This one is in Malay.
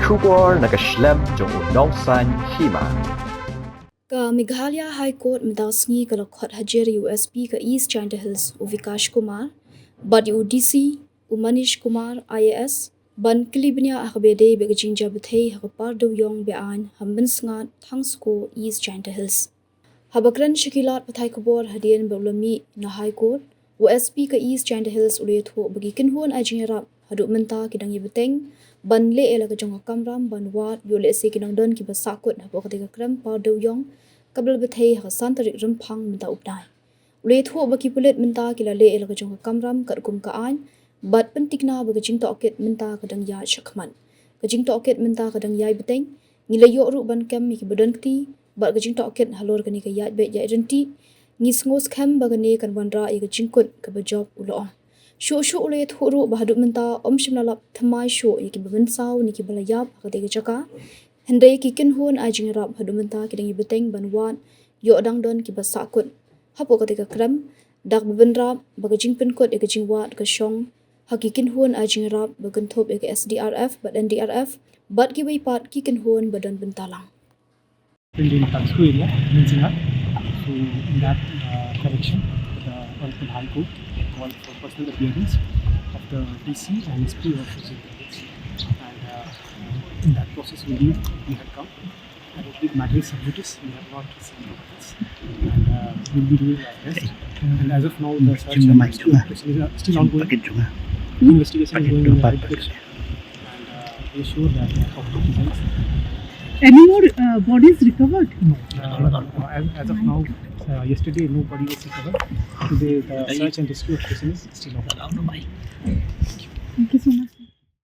Shubor nakaslem jong unongsan Hima. Ka Meghalaya High Court mdasngi ka lakhot hajer USB ka East China Hills u Vikash Kumar, bad UDC u Manish Kumar IAS, ban kilibnya akabede be Jingjia bethei hakapar do yong be an hamben sngat Thangsko East China Hills. Habakran shakilat pathai kabor hadian belami na High Court USB ka East China Hills ule tho bagi kinhuan ajingerap haduk menta kidang yebeteng ban le ela ka jong kamram ban wat yo le se kinang don ki basakut na pokate ka kram par do yong kabel bethei ha san tarik rempang menta updai ule tho baki pulet menta kila le ela ka jong kamram kat kum ka an bat pentikna bagi jing toket menta kadang ya shakman ka jing toket menta kadang yai beteng ngile yo ru ban kam mi ki badan kti bat ka jing toket halor kani ka ya be ya renti ngis ngos kham bagane kan wanra i ka jingkut ka ba job ulo Shu ule thuru bahaduk menta shimlalap thamai shu yaki baban saw niki balayap akade ka jaka hendai ki kinhun ajing rap hadu menta kidang ibeteng banwan yo dang don ki basakut hapo kate ka kram dak baban rap bagajing penkot ka jingwat ka shong hakikin hun ajing rap bagan thop ka SDRF but NDRF but ki wei pat ki kinhun badan bentalang in Thangsko area, Jingjia. So in that correction, the Honorable High Court called for personal appearance of the DC and SP of the and in that process we had come. And the matter is subjudice, we have not received notice, and we'll be doing our best. And as of now, the search and rescue operations are still ongoing. Investigation is going in the right direction, and we are sure that the outcome is nice. Any more bodies recovered? No. As of now, yesterday no body was recovered. Today the search and rescue operation is still on. Thank you so much.